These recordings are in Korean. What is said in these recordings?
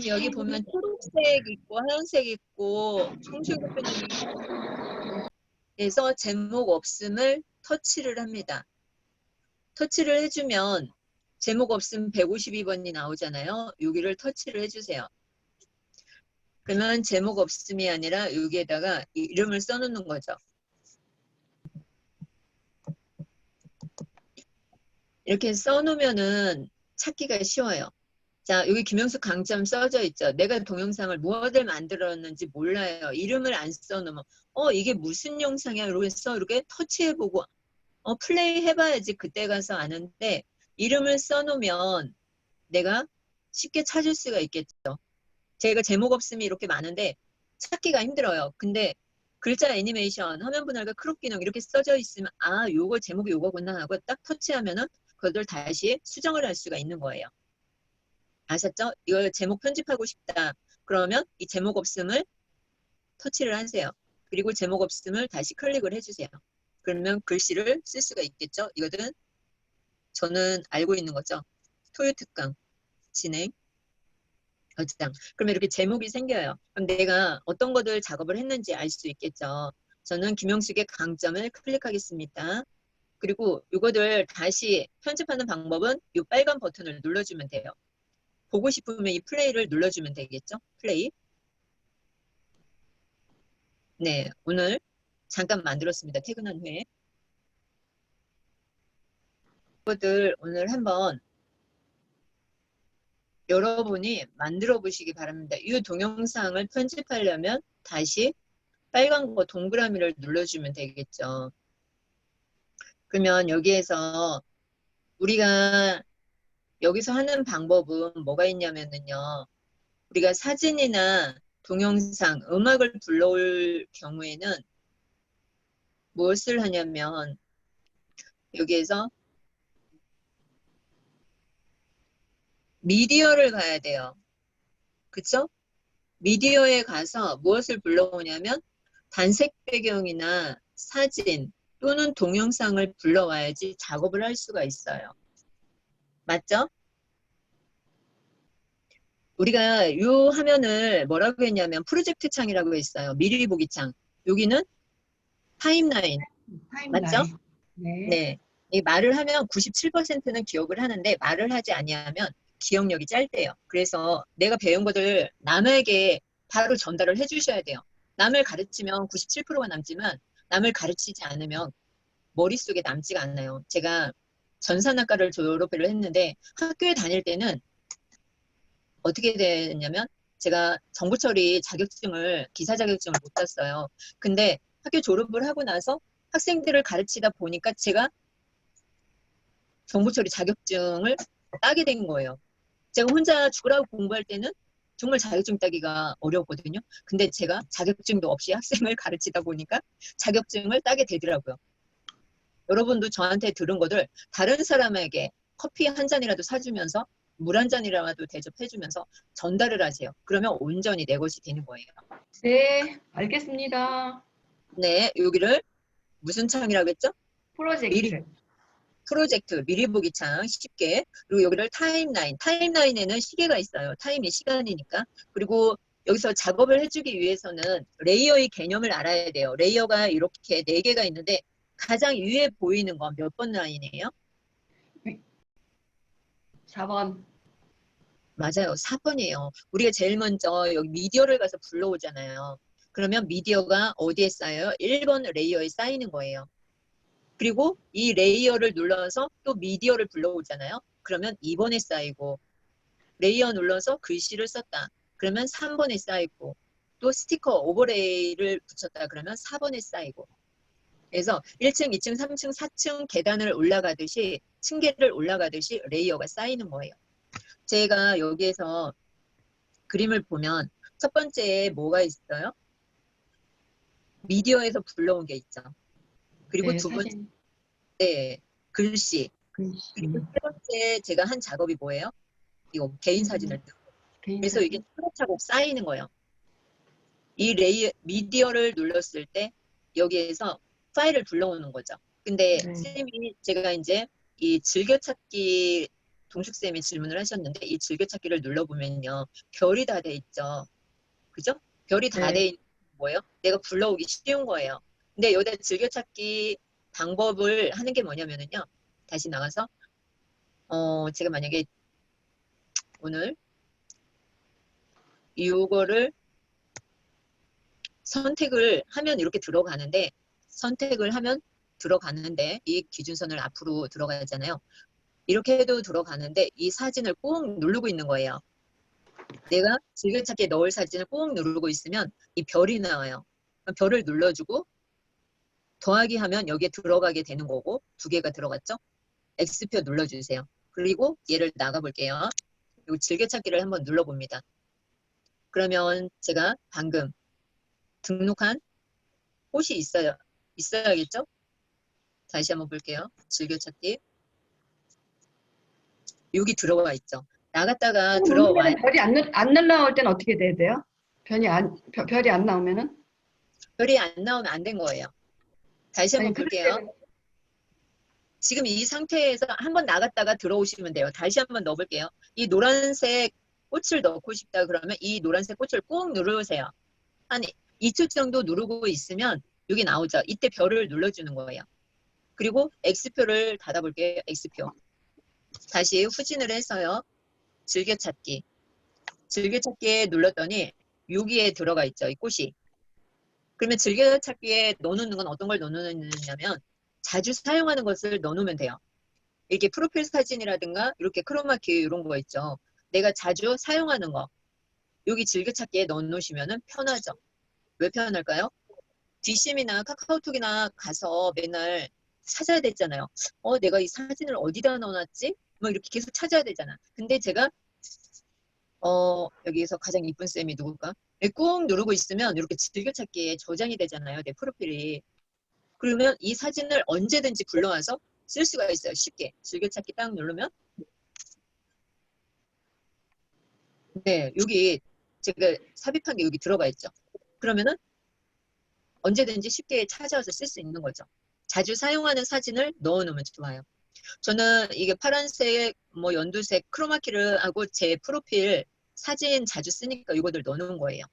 여기 보면 초록색 있고 하얀색 있고 송실 대표님이 그래서 제목 없음을 터치를 합니다. 터치를 해주면 제목 없음 152번이 나오잖아요. 여기를 터치를 해주세요. 그러면 제목 없음이 아니라 여기에다가 이름을 써놓는 거죠. 이렇게 써놓으면은 찾기가 쉬워요. 자, 여기 김영숙 강점 써져 있죠. 내가 동영상을 무엇을 만들었는지 몰라요. 이름을 안 써놓으면 이게 무슨 영상이야? 이러면서 이렇게 터치해보고 플레이 해봐야지 그때 가서 아는데 이름을 써놓으면 내가 쉽게 찾을 수가 있겠죠. 제가 제목 없음이 이렇게 많은데 찾기가 힘들어요. 근데 글자 애니메이션, 화면 분할과 크롭 기능 이렇게 써져 있으면 요거 제목이 요거구나 하고 딱 터치하면은 그걸 다시 수정을 할 수가 있는 거예요. 아셨죠? 이걸 제목 편집하고 싶다. 그러면 이 제목 없음을 터치를 하세요. 그리고 제목 없음을 다시 클릭을 해주세요. 그러면 글씨를 쓸 수가 있겠죠? 이거는 저는 알고 있는 거죠. 토요 특강 진행 저장. 그러면 이렇게 제목이 생겨요. 그럼 내가 어떤 것들 작업을 했는지 알 수 있겠죠. 저는 김영숙의 강점을 클릭하겠습니다. 그리고 이거들 다시 편집하는 방법은 이 빨간 버튼을 눌러주면 돼요. 보고 싶으면 이 플레이를 눌러주면 되겠죠? 플레이. 네, 오늘 잠깐 만들었습니다. 퇴근한 후에. 이것들 오늘 한번 여러분이 만들어 보시기 바랍니다. 이 동영상을 편집하려면 다시 빨간 거 동그라미를 눌러주면 되겠죠. 그러면 여기에서 우리가 여기서 하는 방법은 뭐가 있냐면요. 우리가 사진이나 동영상, 음악을 불러올 경우에는 무엇을 하냐면 여기에서 미디어를 가야 돼요. 그쵸? 미디어에 가서 무엇을 불러오냐면 단색 배경이나 사진 또는 동영상을 불러와야지 작업을 할 수가 있어요. 맞죠? 우리가 이 화면을 뭐라고 했냐면 프로젝트 창이라고 했어요. 미리 보기 창. 여기는 타임라인. 맞죠? 네. 네. 이 말을 하면 97%는 기억을 하는데 말을 하지 아니하면 기억력이 짧대요. 그래서 내가 배운 것을 남에게 바로 전달을 해주셔야 돼요. 남을 가르치면 97%가 남지만 남을 가르치지 않으면 머릿속에 남지가 않아요. 제가 전산학과를 졸업을 했는데 학교에 다닐 때는 어떻게 됐냐면 제가 정보처리 자격증을 기사 자격증을 못 땄어요. 근데 학교 졸업을 하고 나서 학생들을 가르치다 보니까 제가 정보처리 자격증을 따게 된 거예요. 제가 혼자 죽으라고 공부할 때는 정말 자격증 따기가 어려웠거든요. 근데 제가 자격증도 없이 학생을 가르치다 보니까 자격증을 따게 되더라고요. 여러분도 저한테 들은 것들 다른 사람에게 커피 한 잔이라도 사주면서 물 한 잔이라도 대접해주면서 전달을 하세요. 그러면 온전히 내 것이 되는 거예요. 네, 알겠습니다. 네, 여기를 무슨 창이라고 했죠? 프로젝트. 프로젝트 미리 보기 창 쉽게. 그리고 여기를 타임라인. 타임라인에는 시계가 있어요. 타임이 시간이니까. 그리고 여기서 작업을 해주기 위해서는 레이어의 개념을 알아야 돼요. 레이어가 이렇게 4개가 있는데 가장 위에 보이는 건 몇 번 라인이에요? 4번. 맞아요. 4번이에요. 우리가 제일 먼저 여기 미디어를 가서 불러오잖아요. 그러면 미디어가 어디에 쌓여요? 1번 레이어에 쌓이는 거예요. 그리고 이 레이어를 눌러서 또 미디어를 불러오잖아요. 그러면 2번에 쌓이고 레이어 눌러서 글씨를 썼다. 그러면 3번에 쌓이고 또 스티커 오버레이를 붙였다. 그러면 4번에 쌓이고 그래서 1층, 2층, 3층, 4층 계단을 올라가듯이 층계를 올라가듯이 레이어가 쌓이는 거예요. 제가 여기에서 그림을 보면 첫 번째에 뭐가 있어요? 미디어에서 불러온 게 있죠. 그리고 네, 두 번째 사진. 글씨. 글씨. 그리고 세 번째 제가 한 작업이 뭐예요? 이거 개인 사진을 찍고. 개인 그래서 이게 사진. 차곡차곡 쌓이는 거예요. 이 미디어를 눌렀을 때 여기에서 파일을 불러오는 거죠. 근데 네. 쌤이 제가 이제 이 즐겨찾기 동숙쌤이 질문을 하셨는데 이 즐겨찾기를 눌러보면요. 별이 다 돼 있죠. 그죠? 별이 다 네. 돼 있는 뭐예요? 내가 불러오기 쉬운 거예요. 근데 여기다 즐겨찾기 방법을 하는 게 뭐냐면은요. 다시 나가서 제가 만약에 오늘 이거를 선택을 하면 이렇게 들어가는데 선택을 하면 들어가는데 이 기준선을 앞으로 들어가잖아요. 이렇게 해도 들어가는데 이 사진을 꾹 누르고 있는 거예요. 내가 즐겨찾기에 넣을 사진을 꾹 누르고 있으면 이 별이 나와요. 그럼 별을 눌러주고 더하기 하면 여기에 들어가게 되는 거고 두 개가 들어갔죠? X표 눌러주세요. 그리고 얘를 나가볼게요. 그리고 즐겨찾기를 한번 눌러봅니다. 그러면 제가 방금 등록한 꽃이 있어야겠죠? 다시 한번 볼게요. 즐겨찾기. 여기 들어가 있죠. 나갔다가 들어와야 누르면 별이 안 날라올 때는 어떻게 돼야 돼요? 별이 안 나오면은? 별이 안 나오면 안 된 거예요. 다시 아니, 한번 그럴 볼게요. 때는 지금 이 상태에서 한번 나갔다가 들어오시면 돼요. 다시 한번 넣어볼게요. 이 노란색 꽃을 넣고 싶다 그러면 이 노란색 꽃을 꾹 누르세요. 한 2초 정도 누르고 있으면 여기 나오죠. 이때 별을 눌러주는 거예요. 그리고 X표를 닫아볼게요. X표. 다시 후진을 해서요. 즐겨찾기. 즐겨찾기에 눌렀더니 여기에 들어가 있죠. 이 꽃이. 그러면 즐겨찾기에 넣어놓는 건 어떤 걸 넣어놓느냐면 자주 사용하는 것을 넣어놓으면 돼요. 이렇게 프로필 사진이라든가 이렇게 크로마키 이런 거 있죠. 내가 자주 사용하는 거. 여기 즐겨찾기에 넣어놓으시면 편하죠. 왜 편할까요? 뒷심이나 카카오톡이나 가서 맨날 찾아야 되잖아요. 내가 이 사진을 어디다 넣어놨지? 뭐 이렇게 계속 찾아야 되잖아. 근데 제가 여기에서 가장 이쁜 쌤이 누굴까? 꾹 누르고 있으면 이렇게 즐겨찾기에 저장이 되잖아요. 내 프로필이. 그러면 이 사진을 언제든지 불러와서 쓸 수가 있어요. 쉽게. 즐겨찾기 딱 누르면. 네, 여기 제가 삽입한 게 여기 들어가 있죠. 그러면은 언제든지 쉽게 찾아와서 쓸 수 있는 거죠. 자주 사용하는 사진을 넣어놓으면 좋아요. 저는 이게 파란색, 뭐 연두색 크로마키를 하고 제 프로필 사진 자주 쓰니까 이거들 넣어놓은 거예요.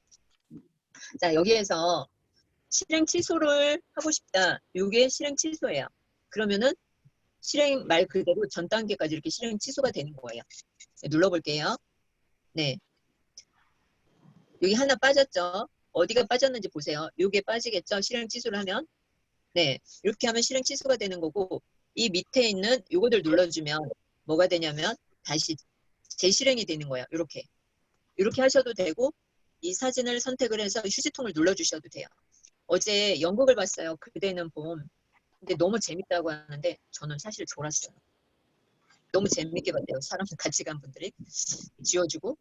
자, 여기에서 실행 취소를 하고 싶다. 이게 실행 취소예요. 그러면은 실행 말 그대로 전 단계까지 이렇게 실행 취소가 되는 거예요. 네, 눌러볼게요. 네. 여기 하나 빠졌죠? 어디가 빠졌는지 보세요. 이게 빠지겠죠? 실행 취소를 하면. 네. 이렇게 하면 실행 취소가 되는 거고 이 밑에 있는 요거들 눌러주면 뭐가 되냐면 다시 재실행이 되는 거예요. 이렇게. 이렇게 하셔도 되고 이 사진을 선택을 해서 휴지통을 눌러주셔도 돼요. 어제 연극을 봤어요. 그대는 봄. 근데 너무 재밌다고 하는데 저는 사실 졸았어요. 너무 재밌게 봤대요. 사람 같이 간 분들이. 지워주고.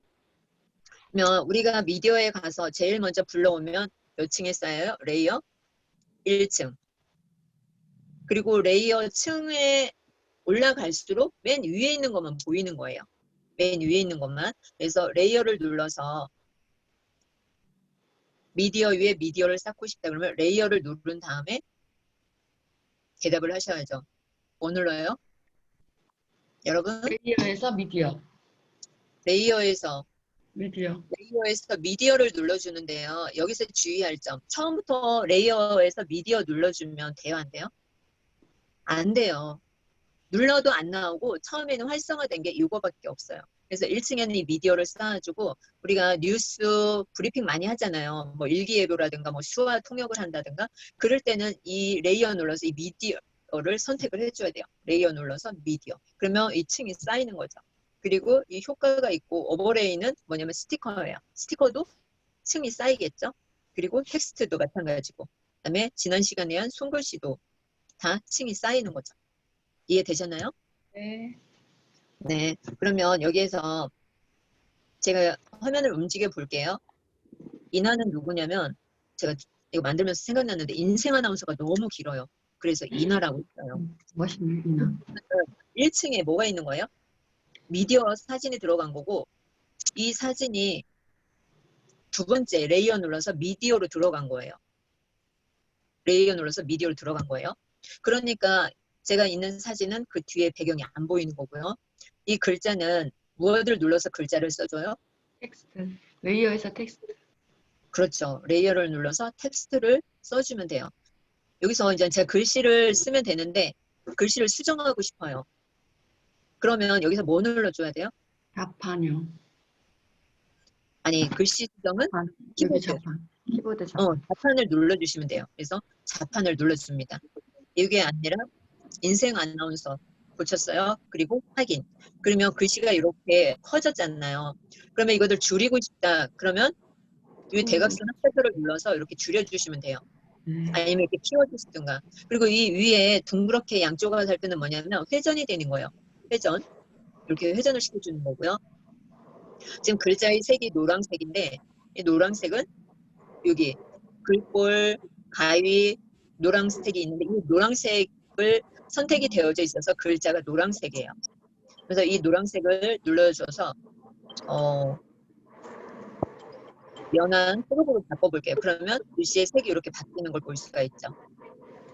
그러면 우리가 미디어에 가서 제일 먼저 불러오면 몇 층에 쌓여요? 레이어 1층. 그리고 레이어 층에 올라갈수록 맨 위에 있는 것만 보이는 거예요. 맨 위에 있는 것만. 그래서 레이어를 눌러서 미디어 위에 미디어를 쌓고 싶다 그러면 레이어를 누른 다음에 대답을 하셔야죠. 뭐 눌러요? 여러분? 레이어에서 미디어. 레이어에서 미디어. 레이어에서 미디어를 눌러주는데요. 여기서 주의할 점. 처음부터 레이어에서 미디어 눌러주면 돼요, 안 돼요? 안 돼요. 눌러도 안 나오고 처음에는 활성화된 게 이거밖에 없어요. 그래서 1층에는 이 미디어를 쌓아주고 우리가 뉴스 브리핑 많이 하잖아요. 뭐 일기예보라든가 뭐 수화 통역을 한다든가 그럴 때는 이 레이어 눌러서 이 미디어를 선택을 해줘야 돼요. 레이어 눌러서 미디어. 그러면 이 층이 쌓이는 거죠. 그리고 이 효과가 있고 오버레이는 뭐냐면 스티커예요. 스티커도 층이 쌓이겠죠. 그리고 텍스트도 마찬가지고 그다음에 지난 시간에 한 손글씨도 다 층이 쌓이는 거죠. 이해되셨나요? 네. 네. 그러면 여기에서 제가 화면을 움직여 볼게요. 이나는 누구냐면 제가 이거 만들면서 생각났는데 인생 아나운서가 너무 길어요. 그래서 이나라고 했어요. 멋있네, 이나. 1층에 뭐가 있는 거예요? 미디어 사진이 들어간 거고 이 사진이 두 번째 레이어 눌러서 미디어로 들어간 거예요. 레이어 눌러서 미디어로 들어간 거예요. 그러니까 제가 있는 사진은 그 뒤에 배경이 안 보이는 거고요. 이 글자는 무엇을 눌러서 글자를 써줘요? 텍스트. 레이어에서 텍스트. 그렇죠. 레이어를 눌러서 텍스트를 써주면 돼요. 여기서 이제 제가 글씨를 쓰면 되는데 글씨를 수정하고 싶어요. 그러면 여기서 뭐 눌러줘야 돼요? 자판요. 아니, 글씨 수정은 자판. 여기 키보드. 자판. 키보드 자판. 자판을 눌러주시면 돼요. 그래서 자판을 눌러줍니다. 이게 아니라 인생 아나운서 고쳤어요. 그리고 확인. 그러면 글씨가 이렇게 커졌잖아요. 그러면 이것을 줄이고 싶다. 그러면 이 대각선 합체표를 눌러서 이렇게 줄여주시면 돼요. 네. 아니면 이렇게 키워주시든가. 그리고 이 위에 둥그렇게 양쪽으로 살 때는 뭐냐면 회전이 되는 거예요. 회전. 이렇게 회전을 시켜주는 거고요. 지금 글자의 색이 노란색인데 이 노란색은 여기 글꼴, 가위, 노란색이 있는데 이 노란색을 선택이 되어져 있어서 글자가 노란색이에요. 그래서 이 노란색을 눌러줘서 연한 초록으로 바꿔볼게요. 그러면 글씨의 색이 이렇게 바뀌는 걸 볼 수가 있죠.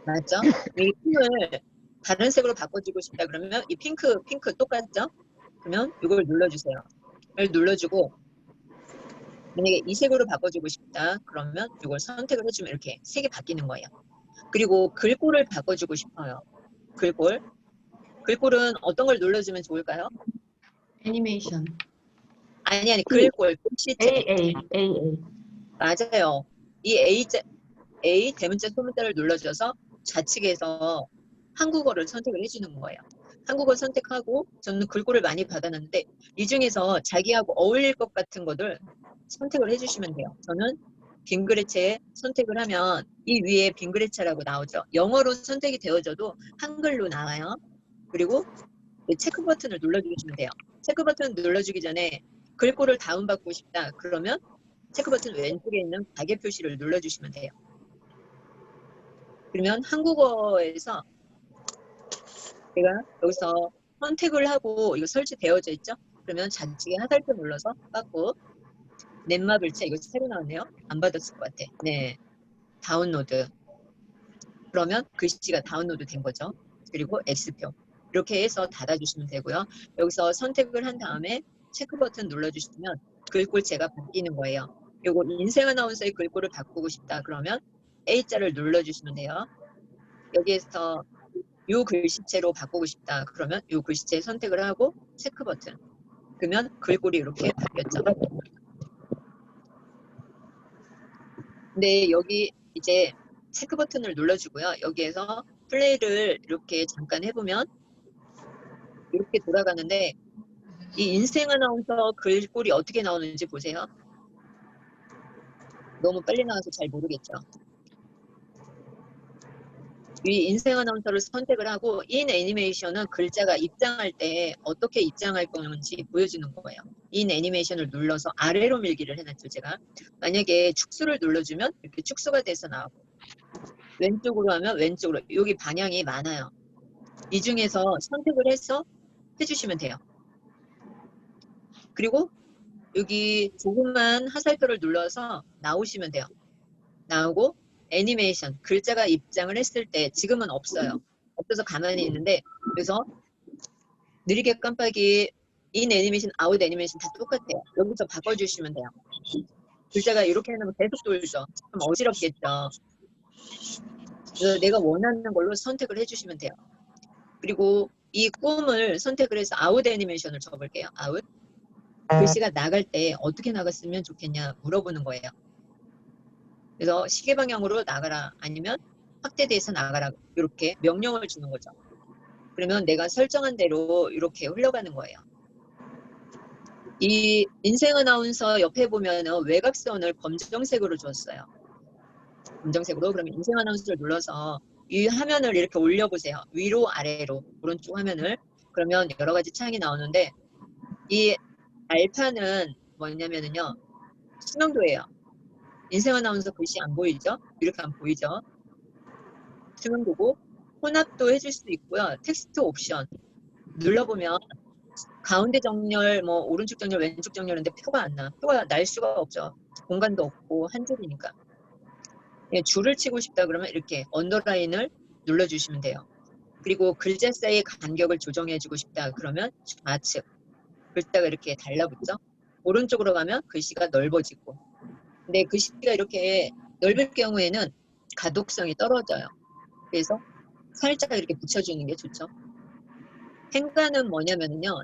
맞죠? 이 핑을 다른 색으로 바꿔주고 싶다 그러면 이 핑크 똑같죠? 그러면 이걸 눌러주세요. 이걸 눌러주고 만약에 이 색으로 바꿔주고 싶다 그러면 이걸 선택을 해주면 이렇게 색이 바뀌는 거예요. 그리고 글꼴을 바꿔주고 싶어요. 글꼴은 어떤 걸 눌러주면 좋을까요? 애니메이션. 아니 글꼴 글씨체. AA. 맞아요. 이 A 대문자 소문자를 눌러줘서 좌측에서 한국어를 선택을 해주는 거예요. 한국어 선택하고 저는 글꼴을 많이 받아놨는데 이 중에서 자기하고 어울릴 것 같은 것들 선택을 해주시면 돼요. 저는 빙그레체 선택을 하면 이 위에 빙그레체라고 나오죠. 영어로 선택이 되어져도 한글로 나와요. 그리고 체크 버튼을 눌러주시면 돼요. 체크 버튼 눌러주기 전에 글꼴을 다운받고 싶다. 그러면 체크 버튼 왼쪽에 있는 가게 표시를 눌러주시면 돼요. 그러면 한국어에서 제가 여기서 선택을 하고 이거 설치되어져 있죠? 그러면 좌측에 하살표 눌러서 받고 넷마블체 이거 새로 나왔네요. 안 받았을 것 같아. 네, 다운로드. 그러면 글씨가 다운로드 된 거죠. 그리고 X표. 이렇게 해서 닫아주시면 되고요. 여기서 선택을 한 다음에 체크 버튼 눌러주시면 글꼴체가 바뀌는 거예요. 요거 인생 아나운서의 글꼴을 바꾸고 싶다 그러면 A자를 눌러주시면 돼요. 여기에서 요 글씨체로 바꾸고 싶다 그러면 요 글씨체 선택을 하고 체크 버튼. 그러면 글꼴이 이렇게 바뀌었죠. 근데 여기 이제 체크 버튼을 눌러주고요. 여기에서 플레이를 이렇게 잠깐 해보면 이렇게 돌아가는데 이 인생 아나운서 글꼴이 어떻게 나오는지 보세요. 너무 빨리 나와서 잘 모르겠죠. 이 인생 아나운서를 선택을 하고 인 애니메이션은 글자가 입장할 때 어떻게 입장할 건지 보여주는 거예요. 인 애니메이션을 눌러서 아래로 밀기를 해놨죠, 제가. 만약에 축소를 눌러주면 이렇게 축소가 돼서 나오고 왼쪽으로 하면 왼쪽으로. 여기 방향이 많아요. 이 중에서 선택을 해서 해주시면 돼요. 그리고 여기 조그만 화살표를 눌러서 나오시면 돼요. 나오고 애니메이션, 글자가 입장을 했을 때 지금은 없어요. 없어서 가만히 있는데 그래서 느리게 깜빡이 인 애니메이션, 아웃 애니메이션 다 똑같아요. 여기서 바꿔주시면 돼요. 글자가 이렇게 해놓으면 계속 돌죠. 좀 어지럽겠죠. 그래서 내가 원하는 걸로 선택을 해주시면 돼요. 그리고 이 꿈을 선택을 해서 아웃 애니메이션을 줘볼게요. 아웃. 글씨가 나갈 때 어떻게 나갔으면 좋겠냐 물어보는 거예요. 그래서 시계 방향으로 나가라 아니면 확대돼서 나가라 이렇게 명령을 주는 거죠. 그러면 내가 설정한 대로 이렇게 흘러가는 거예요. 이 인생 아나운서 옆에 보면은 외곽선을 검정색으로 줬어요. 검정색으로. 그러면 인생 아나운서를 눌러서 이 화면을 이렇게 올려보세요. 위로 아래로 오른쪽 화면을. 그러면 여러 가지 창이 나오는데 이 알파는 뭐냐면은요. 수명도예요. 인생 아나운서 글씨 안 보이죠? 이렇게 안 보이죠? 수명도고 혼합도 해줄 수 있고요. 텍스트 옵션 눌러보면 가운데 정렬, 뭐 오른쪽 정렬, 왼쪽 정렬인데 표가 안 나. 표가 날 수가 없죠. 공간도 없고 한 줄이니까. 예, 줄을 치고 싶다 그러면 이렇게 언더라인을 눌러주시면 돼요. 그리고 글자 사이의 간격을 조정해주고 싶다. 그러면 좌측. 글자가 이렇게 달라붙죠. 오른쪽으로 가면 글씨가 넓어지고. 근데 글씨가 이렇게 넓을 경우에는 가독성이 떨어져요. 그래서 살짝 이렇게 붙여주는 게 좋죠. 행가는 뭐냐면요.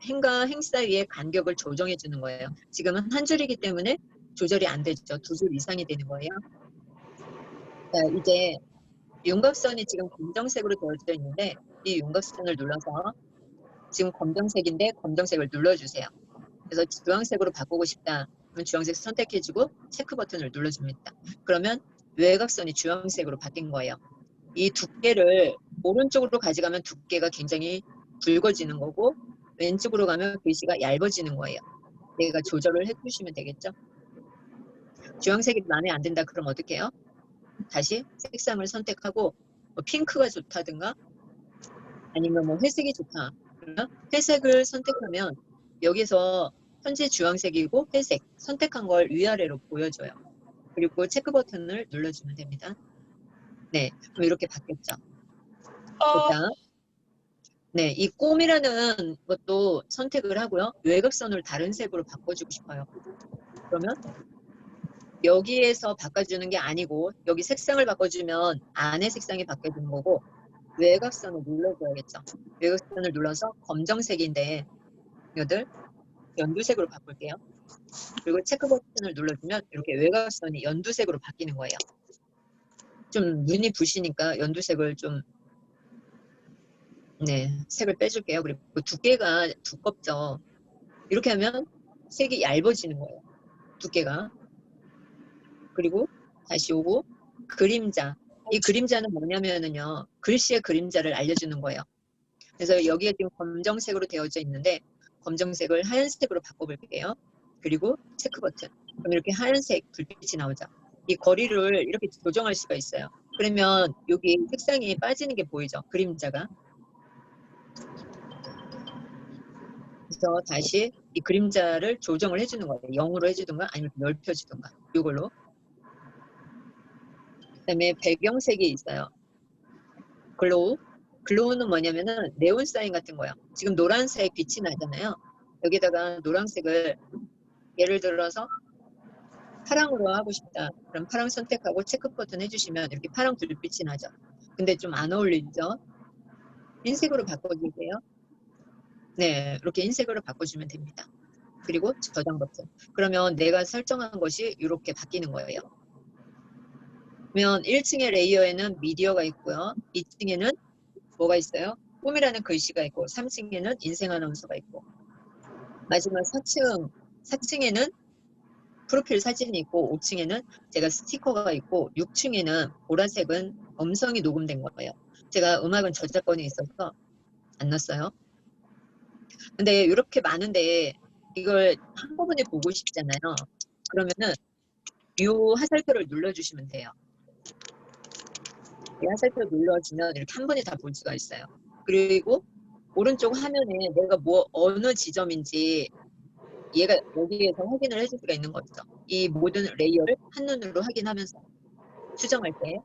행과 행 사이의 간격을 조정해 주는 거예요. 지금은 한 줄이기 때문에 조절이 안 되죠. 두 줄 이상이 되는 거예요. 자, 이제 윤곽선이 지금 검정색으로 되어져 있는데 이 윤곽선을 눌러서 지금 검정색인데 검정색을 눌러주세요. 그래서 주황색으로 바꾸고 싶다. 그러면 주황색 선택해주고 체크 버튼을 눌러줍니다. 그러면 외곽선이 주황색으로 바뀐 거예요. 이 두께를 오른쪽으로 가져가면 두께가 굉장히 굵어지는 거고 왼쪽으로 가면 글씨가 얇아지는 거예요. 내가 조절을 해주시면 되겠죠. 주황색이 마음에 안 든다 그럼 어떻게 해요? 다시 색상을 선택하고 뭐 핑크가 좋다든가 아니면 뭐 회색이 좋다. 그러면 회색을 선택하면 여기서 현재 주황색이고 회색 선택한 걸 위아래로 보여줘요. 그리고 체크 버튼을 눌러주면 됩니다. 네, 그럼 이렇게 바뀌었죠. 자, 네, 이 꼼이라는 것도 선택을 하고요. 외곽선을 다른 색으로 바꿔주고 싶어요. 그러면 여기에서 바꿔주는 게 아니고 여기 색상을 바꿔주면 안에 색상이 바뀌어지는 거고 외곽선을 눌러줘야겠죠. 외곽선을 눌러서 검정색인데 이것들 연두색으로 바꿀게요. 그리고 체크 버튼을 눌러주면 이렇게 외곽선이 연두색으로 바뀌는 거예요. 좀 눈이 부시니까 연두색을 좀 네, 색을 빼줄게요. 그리고 두께가 두껍죠. 이렇게 하면 색이 얇아지는 거예요. 두께가. 그리고 다시 오고 그림자. 이 그림자는 뭐냐면은요. 글씨의 그림자를 알려주는 거예요. 그래서 여기에 지금 검정색으로 되어져 있는데 검정색을 하얀색으로 바꿔볼게요. 그리고 체크 버튼. 그럼 이렇게 하얀색 불빛이 나오죠. 이 거리를 이렇게 조정할 수가 있어요. 그러면 여기 색상이 빠지는 게 보이죠. 그림자가. 그래서 다시 이 그림자를 조정을 해주는 거예요. 0으로 해주든가 아니면 넓혀주든가 이걸로. 그다음에 배경색이 있어요. 글로우. 글로우는 뭐냐면은 네온 사인 같은 거예요. 지금 노란색 빛이 나잖아요. 여기다가 노란색을 예를 들어서 파랑으로 하고 싶다. 그럼 파랑 선택하고 체크 버튼 해주시면 이렇게 파랑 불빛이 나죠. 근데 좀 안 어울리죠? 흰색으로 바꿔주세요. 네, 이렇게 흰색으로 바꿔주면 됩니다. 그리고 저장 버튼. 그러면 내가 설정한 것이 이렇게 바뀌는 거예요. 그러면 1층의 레이어에는 미디어가 있고요. 2층에는 뭐가 있어요? 꿈이라는 글씨가 있고 3층에는 인생 아나운서가 있고 마지막 4층에는 프로필 사진이 있고 5층에는 제가 스티커가 있고 6층에는 보라색은 음성이 녹음된 거예요. 제가 음악은 저작권이 있어서 안 넣었어요. 근데 이렇게 많은데 이걸 한꺼번에 보고 싶잖아요. 그러면은 이 화살표를 눌러주시면 돼요. 이 화살표 눌러주면 이렇게 한 번에 다 볼 수가 있어요. 그리고 오른쪽 화면에 내가 어느 지점인지 얘가 여기에서 확인을 해줄 수가 있는 거죠. 이 모든 레이어를 한눈으로 확인하면서 수정할 때.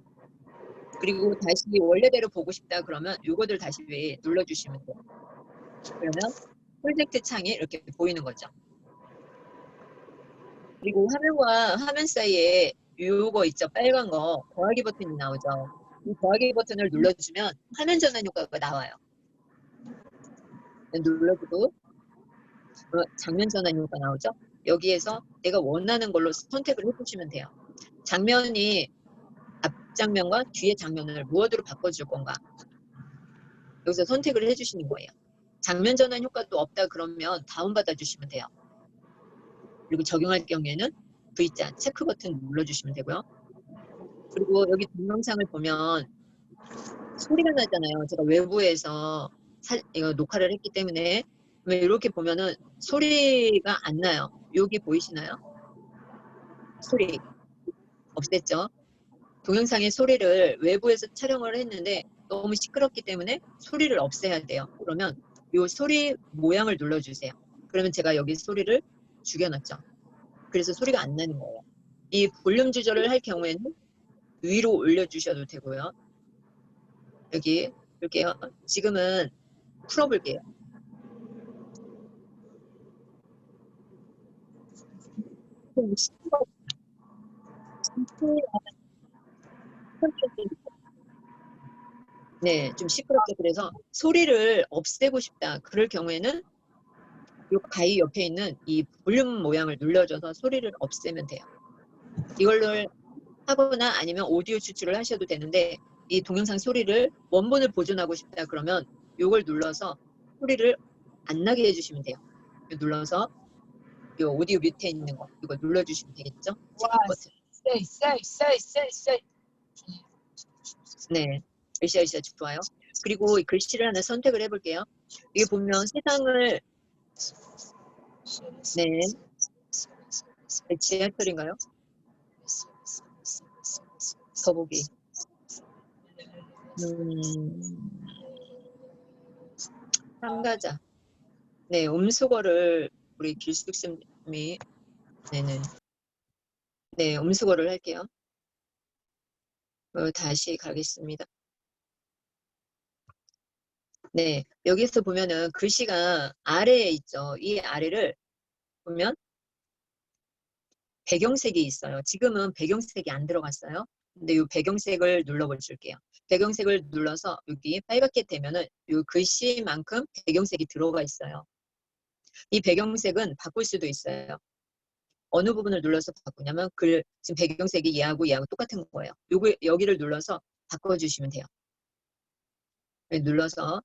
그리고 다시 원래대로 보고 싶다 그러면 요거들 다시 눌러주시면 돼요. 그러면 프로젝트 창이 이렇게 보이는 거죠. 그리고 화면과 화면 사이에 요거 있죠. 빨간 거 더하기 버튼이 나오죠. 이 더하기 버튼을 눌러주면 화면 전환 효과가 나와요. 눌러주고 장면 전환 효과가 나오죠. 여기에서 내가 원하는 걸로 선택을 해주시면 돼요. 장면이 앞장면과 뒤의 장면을 무엇으로 바꿔줄 건가. 여기서 선택을 해주시는 거예요. 장면 전환 효과도 없다 그러면 다운받아 주시면 돼요. 그리고 적용할 경우에는 V자 체크 버튼 눌러주시면 되고요. 그리고 여기 동영상을 보면 소리가 나잖아요. 제가 외부에서 이거 녹화를 했기 때문에 이렇게 보면은 소리가 안 나요. 여기 보이시나요? 소리 없앴죠? 동영상의 소리를 외부에서 촬영을 했는데 너무 시끄럽기 때문에 소리를 없애야 돼요. 그러면 이 소리 모양을 눌러주세요. 그러면 제가 여기 소리를 죽여놨죠. 그래서 소리가 안 나는 거예요. 이 볼륨 조절을 할 경우에는 위로 올려주셔도 되고요. 여기 볼게요. 지금은 풀어볼게요. 좀 네, 좀 시끄럽게. 그래서 소리를 없애고 싶다. 그럴 경우에는 이 가위 옆에 있는 이 볼륨 모양을 눌러줘서 소리를 없애면 돼요. 이걸로 하거나 아니면 오디오 추출을 하셔도 되는데, 이 동영상 소리를 원본을 보존하고 싶다 그러면 이걸 눌러서 소리를 안 나게 해주시면 돼요. 눌러서 이 오디오 밑에 있는 거 이거 눌러주시면 되겠죠? 체크 버튼. 네, 으쌰으쌰 좋아요. 그리고 이 글씨를 하나 선택을 해볼게요. 이게 보면 세상을, 네, 지하철인가요? 더보기. 참가자. 네, 음수거를 우리 길숙쌤이, 네네. 네, 음수거를 할게요. 다시 가겠습니다. 네, 여기서 보면은 글씨가 아래에 있죠. 이 아래를 보면 배경색이 있어요. 지금은 배경색이 안 들어갔어요. 근데 이 배경색을 눌러볼게요. 배경색을 눌러서 여기 빨갛게 되면은 이 글씨만큼 배경색이 들어가 있어요. 이 배경색은 바꿀 수도 있어요. 어느 부분을 눌러서 바꾸냐면 지금 배경색이 얘하고 똑같은 거예요. 여기를 눌러서 바꿔주시면 돼요. 눌러서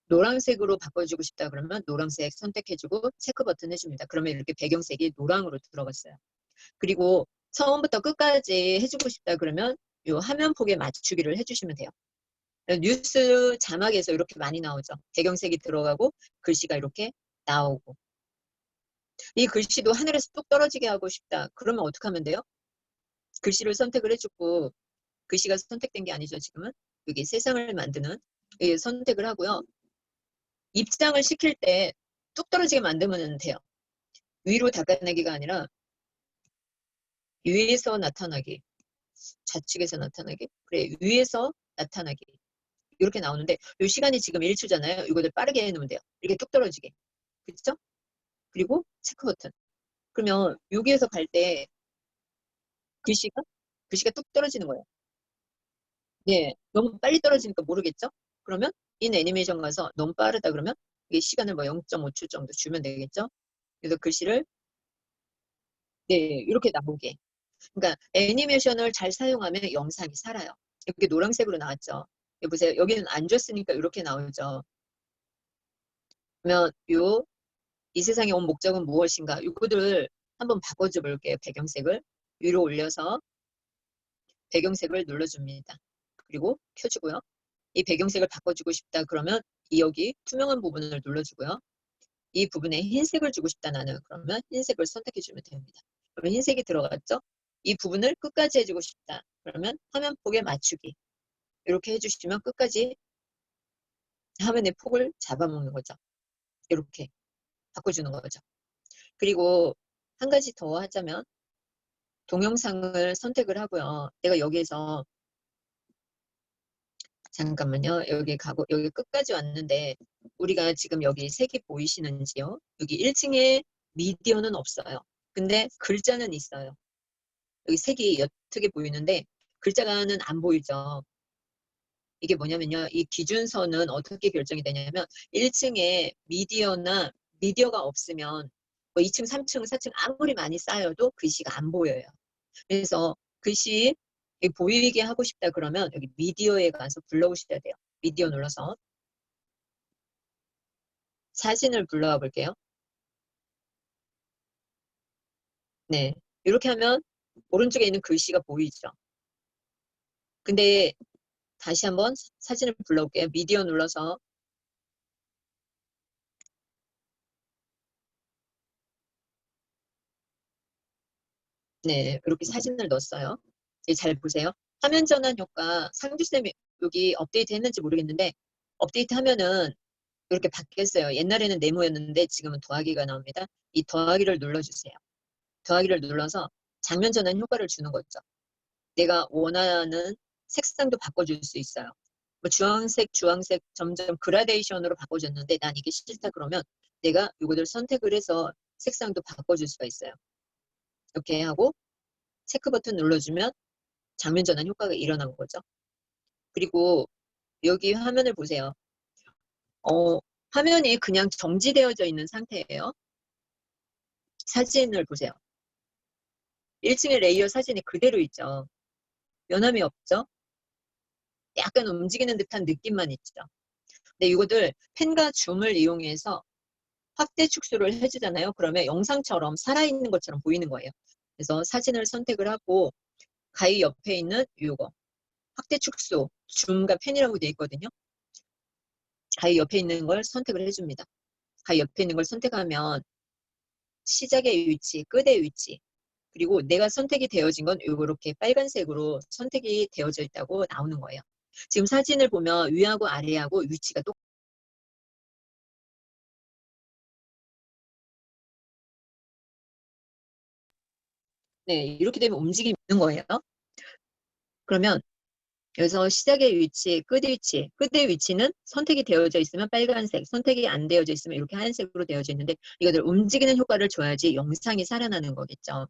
노란색으로 바꿔주고 싶다 그러면 노란색 선택해주고 체크 버튼 해줍니다. 그러면 이렇게 배경색이 노랑으로 들어갔어요. 그리고 처음부터 끝까지 해주고 싶다 그러면 이 화면 폭에 맞추기를 해주시면 돼요. 뉴스 자막에서 이렇게 많이 나오죠. 배경색이 들어가고 글씨가 이렇게 나오고. 이 글씨도 하늘에서 뚝 떨어지게 하고 싶다. 그러면 어떻게 하면 돼요? 글씨를 선택을 해주고, 글씨가 선택된 게 아니죠, 지금은. 여기 세상을 만드는 선택을 하고요. 입장을 시킬 때 뚝 떨어지게 만들면 돼요. 위로 닦아내기가 아니라 위에서 나타나기, 좌측에서 나타나기, 그래, 위에서 나타나기. 이렇게 나오는데 이 시간이 지금 1초잖아요. 이거를 빠르게 해놓으면 돼요. 이렇게 뚝 떨어지게. 그렇죠? 그리고 체크 버튼. 그러면 여기에서 갈 때 글씨가 뚝 떨어지는 거예요. 네, 너무 빨리 떨어지니까 모르겠죠? 그러면 인 애니메이션 가서 너무 빠르다 그러면 이게 시간을 뭐 0.5초 정도 주면 되겠죠? 그래서 글씨를, 네, 이렇게 나오게. 그러니까 애니메이션을 잘 사용하면 영상이 살아요. 이렇게 노란색으로 나왔죠. 여기 보세요. 여기는 안 줬으니까 이렇게 나오죠. 그러면 이 세상에 온 목적은 무엇인가? 이거를 한번 바꿔줘 볼게요. 배경색을 위로 올려서 배경색을 눌러줍니다. 그리고 켜주고요. 이 배경색을 바꿔주고 싶다 그러면 여기 투명한 부분을 눌러주고요. 이 부분에 흰색을 주고 싶다 나는 그러면 흰색을 선택해 주면 됩니다. 그러면 흰색이 들어갔죠? 이 부분을 끝까지 해주고 싶다. 그러면 화면 폭에 맞추기. 이렇게 해주시면 끝까지 화면의 폭을 잡아먹는 거죠. 이렇게 바꿔주는 거죠. 그리고 한 가지 더 하자면 동영상을 선택을 하고요. 내가 여기에서 잠깐만요. 여기 끝까지 왔는데 우리가 지금 여기 색이 보이시는지요? 여기 1층에 미디어는 없어요. 근데 글자는 있어요. 여기 색이 옅게 보이는데 글자가는 안 보이죠. 이게 뭐냐면요. 이 기준선은 어떻게 결정이 되냐면 1층에 미디어가 없으면 뭐 2층, 3층, 4층 아무리 많이 쌓여도 글씨가 안 보여요. 그래서 글씨 보이게 하고 싶다 그러면 여기 미디어에 가서 불러오셔야 돼요. 미디어 눌러서 사진을 불러와 볼게요. 네, 이렇게 하면 오른쪽에 있는 글씨가 보이죠. 근데 다시 한번 사진을 불러올게요. 미디어 눌러서 네, 이렇게 사진을 넣었어요. 잘 보세요. 화면 전환 효과 상주쌤이 여기 업데이트 했는지 모르겠는데 업데이트 하면은 이렇게 바뀌었어요. 옛날에는 네모였는데 지금은 더하기가 나옵니다. 이 더하기를 눌러주세요. 더하기를 눌러서 장면 전환 효과를 주는 거죠. 내가 원하는 색상도 바꿔줄 수 있어요. 주황색, 주황색 점점 그라데이션으로 바꿔줬는데 난 이게 싫다 그러면 내가 이거를 선택을 해서 색상도 바꿔줄 수가 있어요. 이렇게 하고 체크 버튼 눌러주면 장면 전환 효과가 일어난 거죠. 그리고 여기 화면을 보세요. 화면이 그냥 정지되어져 있는 상태예요. 사진을 보세요. 1층의 레이어 사진이 그대로 있죠. 변함이 없죠. 약간 움직이는 듯한 느낌만 있죠. 근데 이거들 펜과 줌을 이용해서 확대 축소를 해주잖아요. 그러면 영상처럼 살아있는 것처럼 보이는 거예요. 그래서 사진을 선택을 하고 가위 옆에 있는 이거 확대 축소 줌과 펜이라고 되어 있거든요. 가위 옆에 있는 걸 선택을 해줍니다. 가위 옆에 있는 걸 선택하면 시작의 위치, 끝의 위치, 그리고 내가 선택이 되어진 건 이렇게 빨간색으로 선택이 되어져 있다고 나오는 거예요. 지금 사진을 보면 위하고 아래하고 위치가 똑같아요. 네, 이렇게 되면 움직임이 있는 거예요. 그러면 여기서 시작의 위치, 끝의 위치는 선택이 되어져 있으면 빨간색, 선택이 안 되어져 있으면 이렇게 하얀색으로 되어져 있는데 이것들 움직이는 효과를 줘야지 영상이 살아나는 거겠죠.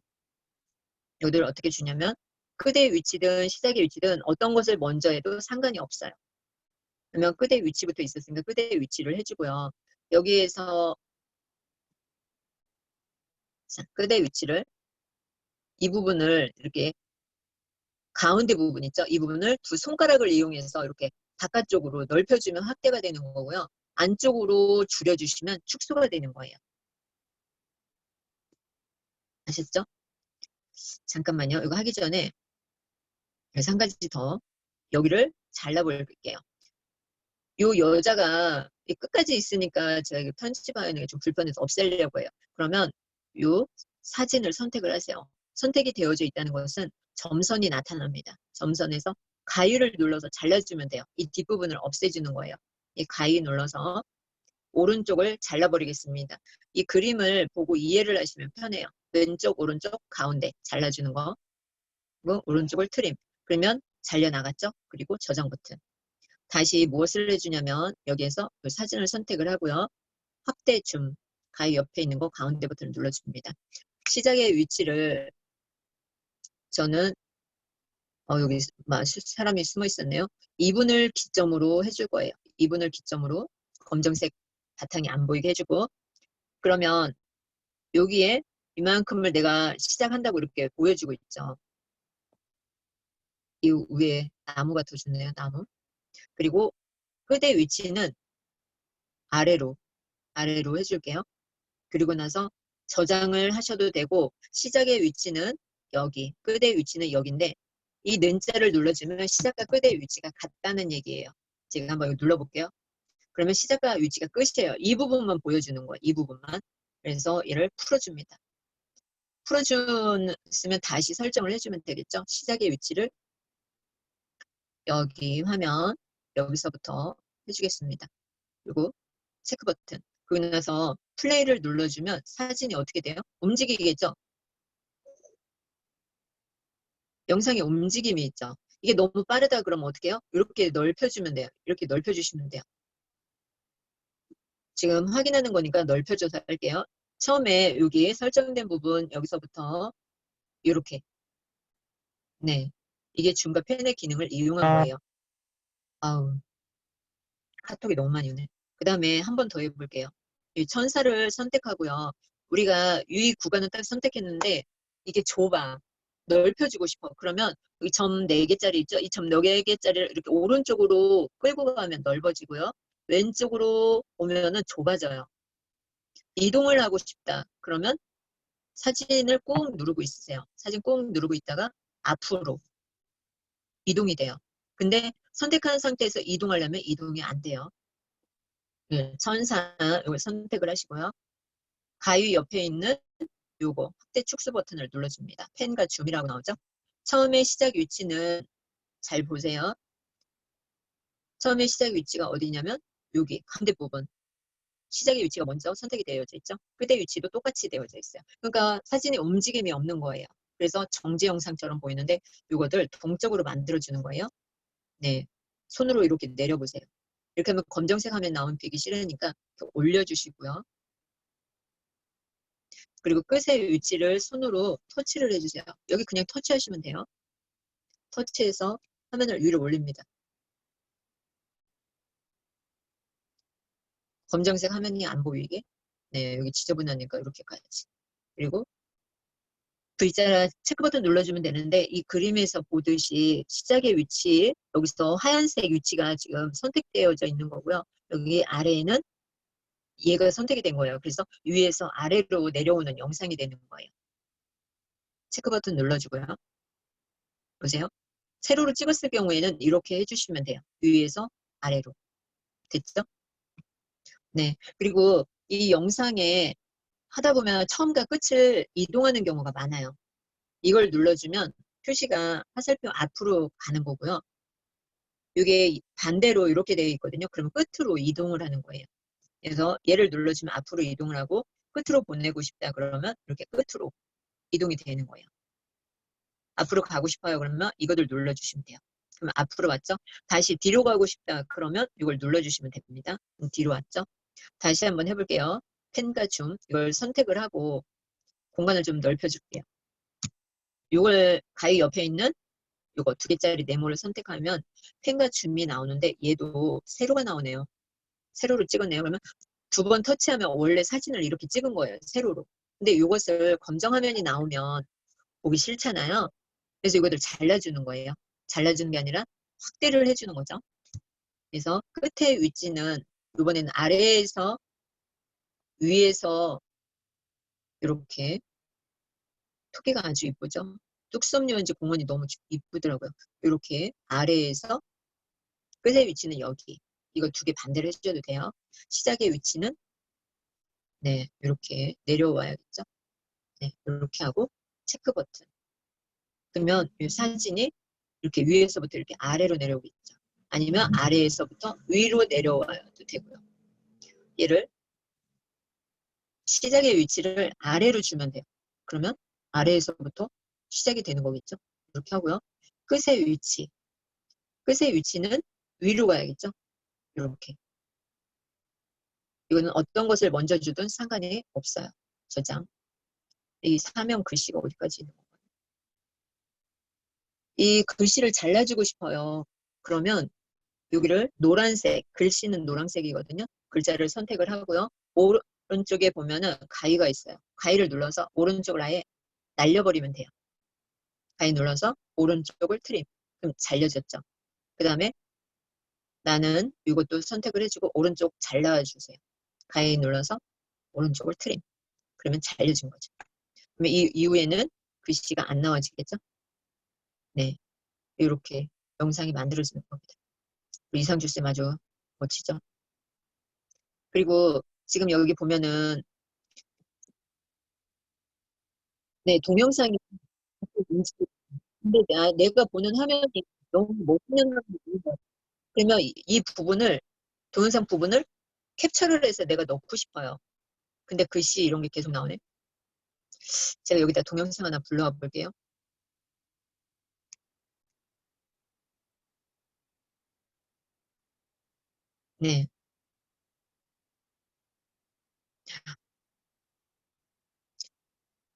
이것들 어떻게 주냐면 끝의 위치든 시작의 위치든 어떤 것을 먼저 해도 상관이 없어요. 그러면 끝의 위치부터 있었으니까 끝의 위치를 해주고요. 여기에서 자, 끝의 위치를 이 부분을 이렇게 가운데 부분 있죠? 이 부분을 두 손가락을 이용해서 이렇게 바깥쪽으로 넓혀주면 확대가 되는 거고요. 안쪽으로 줄여주시면 축소가 되는 거예요. 아셨죠? 잠깐만요. 이거 하기 전에 그래서 한 가지 더 여기를 잘라볼게요. 요 여자가 끝까지 있으니까 제가 이거 편집하는 게 좀 불편해서 없애려고 해요. 그러면 요 사진을 선택을 하세요. 선택이 되어져 있다는 것은 점선이 나타납니다. 점선에서 가위를 눌러서 잘라주면 돼요. 이 뒷부분을 없애주는 거예요. 이 가위 눌러서 오른쪽을 잘라버리겠습니다. 이 그림을 보고 이해를 하시면 편해요. 왼쪽, 오른쪽, 가운데 잘라주는 거. 그리고 오른쪽을 트림. 그러면 잘려나갔죠? 그리고 저장 버튼. 다시 무엇을 해주냐면 여기에서 그 사진을 선택을 하고요. 확대 줌, 가위 옆에 있는 거 가운데 버튼을 눌러줍니다. 시작의 위치를 저는 여기 사람이 숨어 있었네요. 2분을 기점으로 해줄 거예요. 2분을 기점으로 검정색 바탕이 안 보이게 해주고 그러면 여기에 이만큼을 내가 시작한다고 이렇게 보여주고 있죠. 이 위에 나무가 더 좋네요. 나무. 그리고 끝의 위치는 아래로 해줄게요. 그리고 나서 저장을 하셔도 되고 시작의 위치는 여기, 끝의 위치는 여기인데 이 는자를 눌러주면 시작과 끝의 위치가 같다는 얘기예요. 제가 한번 이거 눌러볼게요. 그러면 시작과 위치가 끝이에요. 이 부분만 보여주는 거예요. 이 부분만. 그래서 얘를 풀어줍니다. 풀어주면 다시 설정을 해주면 되겠죠. 시작의 위치를 여기 화면 여기서부터 해주겠습니다. 그리고 체크 버튼. 그러고 나서 플레이를 눌러주면 사진이 어떻게 돼요? 움직이겠죠? 영상에 움직임이 있죠? 이게 너무 빠르다 그러면 어떻게 해요? 이렇게 넓혀주면 돼요. 이렇게 넓혀주시면 돼요. 지금 확인하는 거니까 넓혀줘서 할게요. 처음에 여기 설정된 부분 여기서부터 이렇게 네, 이게 줌과 펜의 기능을 이용한 거예요. 아우, 카톡이 너무 많이 오네. 그 다음에 한 번 더 해볼게요. 이 천사를 선택하고요. 우리가 유의 구간을 딱 선택했는데 이게 좁아. 넓혀주고 싶어. 그러면 이 점 4개짜리 있죠? 이 점 4개짜리를 이렇게 오른쪽으로 끌고 가면 넓어지고요. 왼쪽으로 오면은 좁아져요. 이동을 하고 싶다. 그러면 사진을 꾹 누르고 있으세요. 사진 꾹 누르고 있다가 앞으로 이동이 돼요. 근데 선택한 상태에서 이동하려면 이동이 안 돼요. 네, 천사 이걸 선택을 하시고요. 가위 옆에 있는 요거 확대 축소 버튼을 눌러줍니다. 펜과 줌이라고 나오죠? 처음에 시작 위치는 잘 보세요. 처음에 시작 위치가 어디냐면 여기 가운데 부분. 시작의 위치가 먼저 선택이 되어져 있죠? 끝의 위치도 똑같이 되어져 있어요. 그러니까 사진에 움직임이 없는 거예요. 그래서 정지 영상처럼 보이는데 이거를 동적으로 만들어주는 거예요. 네. 손으로 이렇게 내려보세요. 이렇게 하면 검정색 화면 나오면 되기 싫으니까 이렇게 올려주시고요. 그리고 끝의 위치를 손으로 터치를 해주세요. 여기 그냥 터치하시면 돼요. 터치해서 화면을 위로 올립니다. 검정색 화면이 안 보이게. 네, 여기 지저분하니까 이렇게까지. 그리고 V자 체크 버튼 눌러주면 되는데 이 그림에서 보듯이 시작의 위치, 여기서 하얀색 위치가 지금 선택되어져 있는 거고요. 여기 아래에는 얘가 선택이 된 거예요. 그래서 위에서 아래로 내려오는 영상이 되는 거예요. 체크 버튼 눌러주고요. 보세요. 세로로 찍었을 경우에는 이렇게 해주시면 돼요. 위에서 아래로. 됐죠? 네. 그리고 이 영상에 하다 보면 처음과 끝을 이동하는 경우가 많아요. 이걸 눌러주면 표시가 화살표 앞으로 가는 거고요. 이게 반대로 이렇게 되어 있거든요. 그러면 끝으로 이동을 하는 거예요. 그래서 얘를 눌러주면 앞으로 이동을 하고 끝으로 보내고 싶다 그러면 이렇게 끝으로 이동이 되는 거예요. 앞으로 가고 싶어요 그러면 이거를 눌러주시면 돼요. 그럼 앞으로 왔죠? 다시 뒤로 가고 싶다 그러면 이걸 눌러주시면 됩니다. 뒤로 왔죠? 다시 한번 해볼게요. 펜과 줌 이걸 선택을 하고 공간을 좀 넓혀줄게요. 이걸 가위 옆에 있는 이거 2개짜리 네모를 선택하면 펜과 줌이 나오는데 얘도 세로가 나오네요. 세로로 찍었네요. 그러면 2번 터치하면 원래 사진을 이렇게 찍은 거예요. 세로로. 근데 이것을 검정 화면이 나오면 보기 싫잖아요. 그래서 이것을 잘라주는 거예요. 잘라주는 게 아니라 확대를 해주는 거죠. 그래서 끝의 위치는 이번에는 아래에서 위에서 이렇게 토끼가 아주 이쁘죠. 뚝섬유원지 공원이 너무 이쁘더라고요. 이렇게 아래에서 끝의 위치는 여기. 이거 2개 반대로 해줘도 돼요. 시작의 위치는 네 이렇게 내려와야겠죠. 네 이렇게 하고 체크 버튼. 그러면 이 사진이 이렇게 위에서부터 이렇게 아래로 내려오고 있죠. 아니면 아래에서부터 위로 내려와도 되고요. 얘를 시작의 위치를 아래로 주면 돼요. 그러면 아래에서부터 시작이 되는 거겠죠. 이렇게 하고요. 끝의 위치. 끝의 위치는 위로 가야겠죠. 이렇게. 이거는 어떤 것을 먼저 주든 상관이 없어요. 저장. 이 사명 글씨가 어디까지 있는 건가요? 이 글씨를 잘라주고 싶어요. 그러면 여기를 노란색, 글씨는 노란색이거든요. 글자를 선택을 하고요. 오른쪽에 보면은 가위가 있어요. 가위를 눌러서 오른쪽을 아예 날려버리면 돼요. 가위 눌러서 오른쪽을 트림. 그럼 잘려졌죠. 그 다음에 나는 이것도 선택을 해주고 오른쪽 잘라주세요. 가위 눌러서 오른쪽을 트림. 그러면 잘려진 거죠. 그러면 이 이후에는 글씨가 안 나와지겠죠? 네. 이렇게 영상이 만들어지는 겁니다. 이상주 쌤 아주 멋지죠? 그리고 지금 여기 보면은 네, 동영상이 근데 내가 보는 화면이 너무 멋있는 화면이 그러면 이 부분을 동영상 부분을 캡처를 해서 내가 넣고 싶어요. 근데 글씨 이런 게 계속 나오네. 제가 여기다 동영상 하나 불러와 볼게요. 네.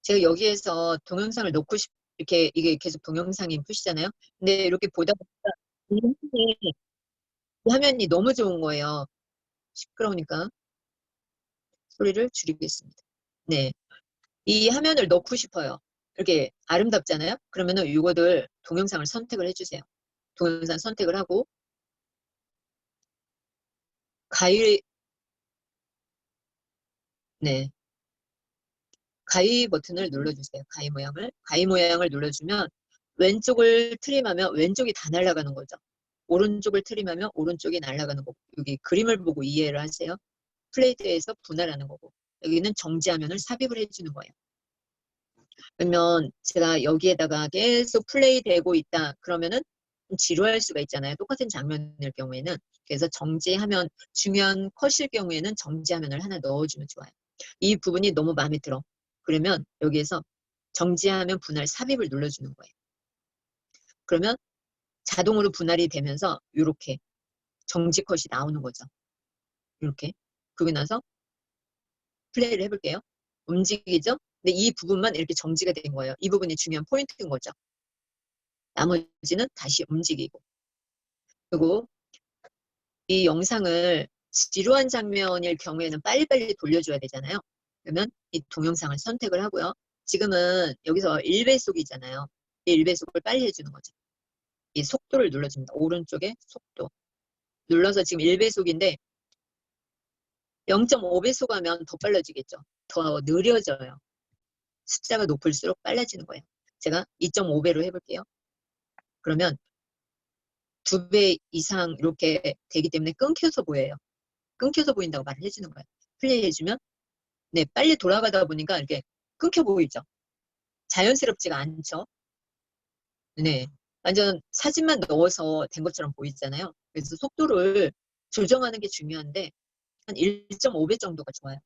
제가 여기에서 동영상을 넣고 이렇게 이게 계속 동영상이 표시잖아요. 근데 이렇게 보다 보니까 이 화면이 너무 좋은 거예요. 시끄러우니까 소리를 줄이겠습니다. 네. 이 화면을 넣고 싶어요. 이렇게 아름답잖아요. 그러면은 이거를 동영상을 선택을 해주세요. 동영상 선택을 하고 가위 네 가위 버튼을 눌러주세요. 가위 모양을 눌러주면 왼쪽을 트림하면 왼쪽이 다 날아가는 거죠. 오른쪽을 트림하면 오른쪽이 날아가는 거고 여기 그림을 보고 이해를 하세요. 플레이트에서 분할하는 거고 여기는 정지화면을 삽입을 해주는 거예요. 그러면 제가 여기에다가 계속 플레이되고 있다 그러면은 좀 지루할 수가 있잖아요. 똑같은 장면일 경우에는. 그래서 정지하면 중요한 컷일 경우에는 정지화면을 하나 넣어주면 좋아요. 이 부분이 너무 마음에 들어. 그러면 여기에서 정지하면 분할 삽입을 눌러주는 거예요. 그러면 자동으로 분할이 되면서 이렇게 정지 컷이 나오는 거죠. 이렇게. 그러고 나서 플레이를 해볼게요. 움직이죠? 근데 이 부분만 이렇게 정지가 된 거예요. 이 부분이 중요한 포인트인 거죠. 나머지는 다시 움직이고. 그리고 이 영상을 지루한 장면일 경우에는 빨리빨리 돌려줘야 되잖아요. 그러면 이 동영상을 선택을 하고요. 지금은 여기서 1배속이잖아요. 이 1배속을 빨리 해주는 거죠. 이 속도를 눌러줍니다. 오른쪽에 속도. 눌러서 지금 1배속인데 0.5배속 하면 더 빨라지겠죠. 더 느려져요. 숫자가 높을수록 빨라지는 거예요. 제가 2.5배로 해볼게요. 그러면 2배 이상 이렇게 되기 때문에 끊겨서 보여요. 끊겨서 보인다고 말을 해주는 거예요. 플레이 해주면 네, 빨리 돌아가다 보니까 이렇게 끊겨 보이죠. 자연스럽지가 않죠. 네, 완전 사진만 넣어서 된 것처럼 보이잖아요. 그래서 속도를 조정하는 게 중요한데 한 1.5배 정도가 좋아요.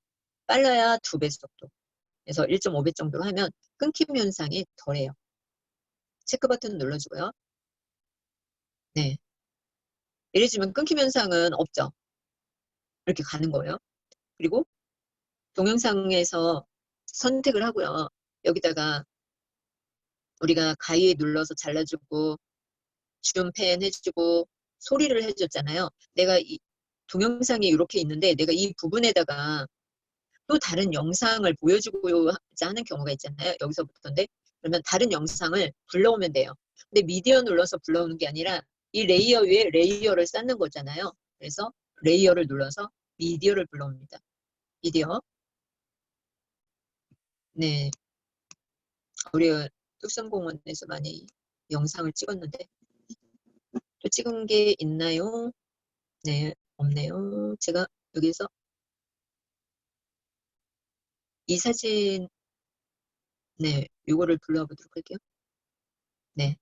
빨라야 2배 속도. 그래서 1.5배 정도로 하면 끊김 현상이 덜해요. 체크 버튼 눌러주고요. 네, 이래주면 끊김 현상은 없죠. 이렇게 가는 거예요. 그리고 동영상에서 선택을 하고요. 여기다가 우리가 가위에 눌러서 잘라주고 줌펜 해주고 소리를 해줬잖아요. 내가 이 동영상이 이렇게 있는데 내가 이 부분에다가 또 다른 영상을 보여주고자 하는 경우가 있잖아요. 여기서부터인데 그러면 다른 영상을 불러오면 돼요. 근데 미디어 눌러서 불러오는 게 아니라 이 레이어 위에 레이어를 쌓는 거잖아요. 그래서 레이어를 눌러서 미디어를 불러옵니다. 미디어. 네, 우리 뚝섬공원에서 많이 영상을 찍었는데 또 찍은 게 있나요? 네, 없네요. 제가 여기서 이 사진, 네, 요거를 불러와 보도록 할게요. 네.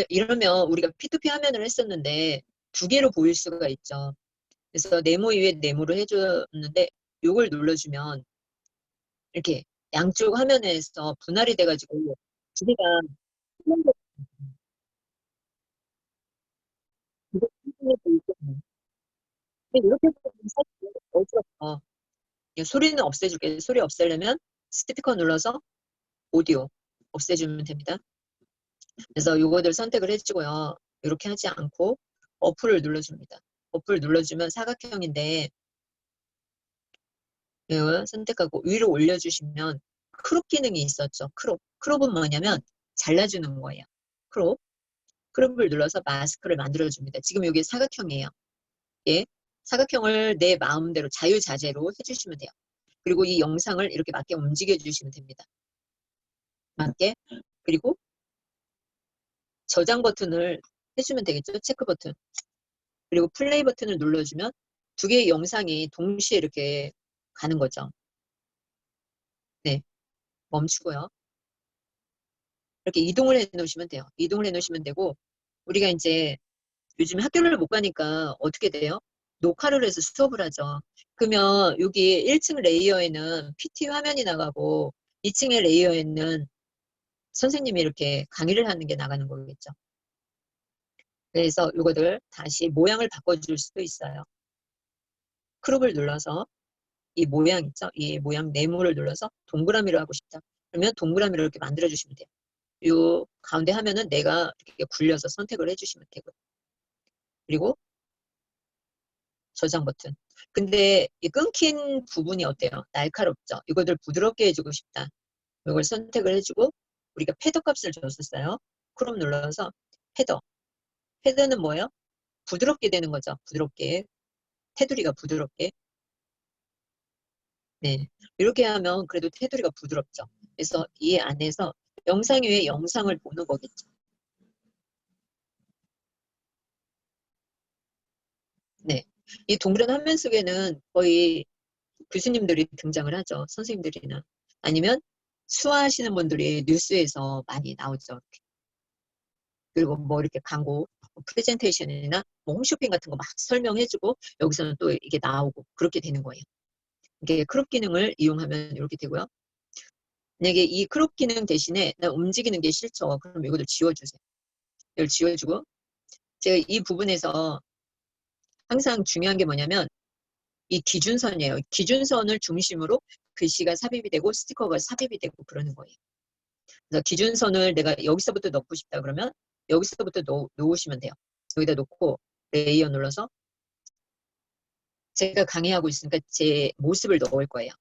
이러면 우리가 P2P 화면을 했었는데 두 개로 보일 수가 있죠. 그래서 네모 위에 네모를 해줬는데 요걸 눌러주면 이렇게 양쪽 화면에서 분할이 돼가지고 두 개가 이렇게 보이죠. 근데 이렇게 보면 사실 어지럽죠. 소리는 없애줄게요. 소리 없애려면 스피커 눌러서 오디오 없애주면 됩니다. 그래서 요거들 선택을 해주고요. 이렇게 하지 않고 어플을 눌러줍니다. 어플 눌러주면 사각형인데 이걸 선택하고 위로 올려주시면 크롭 기능이 있었죠. 크롭. 크롭은 뭐냐면 잘라주는 거예요. 크롭. 크롭을 눌러서 마스크를 만들어줍니다. 지금 여기 사각형이에요. 예. 사각형을 내 마음대로 자유자재로 해주시면 돼요. 그리고 이 영상을 이렇게 맞게 움직여 주시면 됩니다. 맞게. 그리고 저장 버튼을 해주면 되겠죠. 체크 버튼. 그리고 플레이 버튼을 눌러주면 두 개의 영상이 동시에 이렇게 가는 거죠. 네. 멈추고요. 이렇게 이동을 해 놓으시면 돼요. 이동을 해 놓으시면 되고, 우리가 이제 요즘 학교를 못 가니까 어떻게 돼요? 녹화를 해서 수업을 하죠. 그러면 여기 1층 레이어에는 PT 화면이 나가고 2층의 레이어에는 선생님이 이렇게 강의를 하는 게 나가는 거겠죠. 그래서 이거들 다시 모양을 바꿔줄 수도 있어요. 크롭을 눌러서 이 모양 있죠? 이 모양 네모를 눌러서 동그라미로 하고 싶다. 그러면 동그라미로 이렇게 만들어주시면 돼요. 요 가운데 화면은 내가 이렇게 굴려서 선택을 해주시면 되고요. 그리고 저장 버튼. 근데 이 끊긴 부분이 어때요? 날카롭죠? 이거를 부드럽게 해주고 싶다. 이걸 선택을 해주고 우리가 패더 값을 줬었어요. 크롭 눌러서 패더. 패더는 뭐예요? 부드럽게 되는 거죠. 부드럽게. 테두리가 부드럽게. 네. 이렇게 하면 그래도 테두리가 부드럽죠. 그래서 이 안에서 영상 위에 영상을 보는 거겠죠. 네. 이 동그란 화면 속에는 거의 교수님들이 등장을 하죠. 선생님들이나. 아니면 수화하시는 분들이 뉴스에서 많이 나오죠. 그리고 뭐 이렇게 광고, 프레젠테이션이나 뭐 홈쇼핑 같은 거 막 설명해주고 여기서는 또 이게 나오고 그렇게 되는 거예요. 이게 크롭 기능을 이용하면 이렇게 되고요. 만약에 이 크롭 기능 대신에 나 움직이는 게 싫죠. 그럼 이것도 지워주세요. 이걸 지워주고 제가 이 부분에서 항상 중요한 게 뭐냐면 이 기준선이에요. 기준선을 중심으로 글씨가 삽입이 되고 스티커가 삽입이 되고 그러는 거예요. 그래서 기준선을 내가 여기서부터 넣고 싶다 그러면 여기서부터 놓으시면 돼요. 여기다 놓고 레이어 눌러서 제가 강의하고 있으니까 제 모습을 넣을 거예요.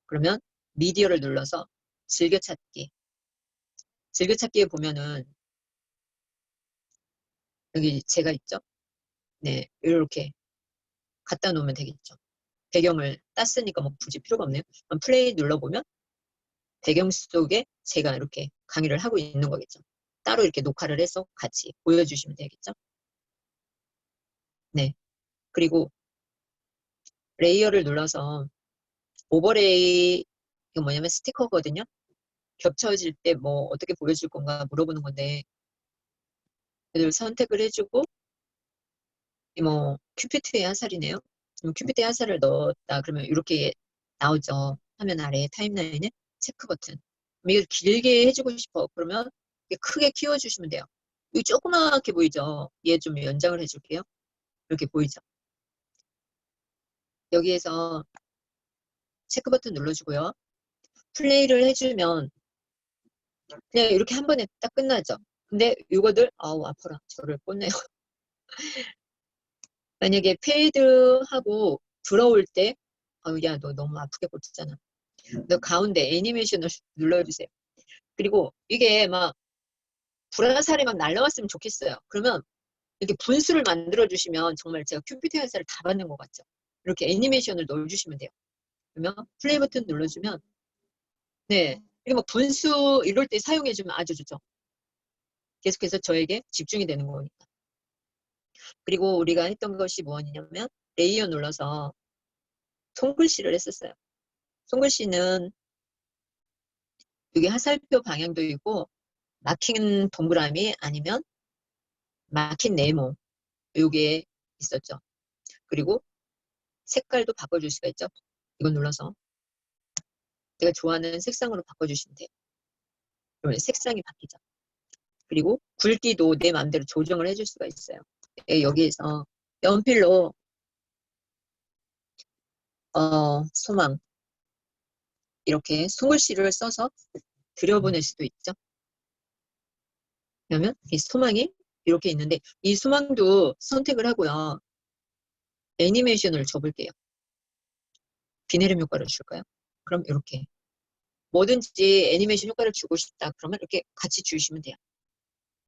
그러면 미디어를 눌러서 즐겨찾기. 즐겨찾기에 보면은 여기 제가 있죠? 네, 이렇게 갖다 놓으면 되겠죠. 배경을 땄으니까 뭐 굳이 필요가 없네요. 그럼 플레이 눌러보면 배경 속에 제가 이렇게 강의를 하고 있는 거겠죠. 따로 이렇게 녹화를 해서 같이 보여주시면 되겠죠. 네. 그리고 레이어를 눌러서 오버레이, 이거 뭐냐면 스티커거든요. 겹쳐질 때 뭐 어떻게 보여줄 건가 물어보는 건데, 이걸 선택을 해주고, 뭐 큐피트의 화살이네요. 큐피트의 화살을 넣었다 그러면 이렇게 나오죠. 화면 아래 타임라인에 체크 버튼. 이걸 길게 해주고 싶어. 그러면 크게 키워주시면 돼요. 여기 조그맣게 보이죠? 얘 좀 연장을 해줄게요. 이렇게 보이죠? 여기에서 체크 버튼 눌러주고요. 플레이를 해주면 그냥 이렇게 한 번에 딱 끝나죠. 근데 이거들 아우 아파라 저를 꽂네요. 만약에 페이드하고 들어올 때 아우 야 너 너무 아프게 꽂잖아. 너 가운데 애니메이션을 눌러주세요. 그리고 이게 막 불화살이 막 날라왔으면 좋겠어요. 그러면 이렇게 분수를 만들어 주시면 정말 제가 큐피트 회사를 다 받는 것 같죠. 이렇게 애니메이션을 넣어주시면 돼요. 그러면 플레이 버튼 눌러주면 네 이게 뭐 분수 이럴 때 사용해주면 아주 좋죠. 계속해서 저에게 집중이 되는 거니까. 그리고 우리가 했던 것이 무엇이냐면 레이어 눌러서 손글씨를 했었어요. 손글씨는 여기 화살표 방향도 있고 막힌 동그라미 아니면 막힌 네모 요게 있었죠. 그리고 색깔도 바꿔줄 수가 있죠. 이거 눌러서 내가 좋아하는 색상으로 바꿔주시면 돼요. 그러면 색상이 바뀌죠. 그리고 굵기도 내 마음대로 조정을 해줄 수가 있어요. 여기에서 연필로 소망 이렇게 손글씨를 써서 들여보낼 수도 있죠. 그러면 이 소망이 이렇게 있는데 이 소망도 선택을 하고요. 애니메이션을 줘볼게요. 비 내림 효과를 줄까요? 그럼 이렇게 뭐든지 애니메이션 효과를 주고 싶다. 그러면 이렇게 같이 주시면 돼요.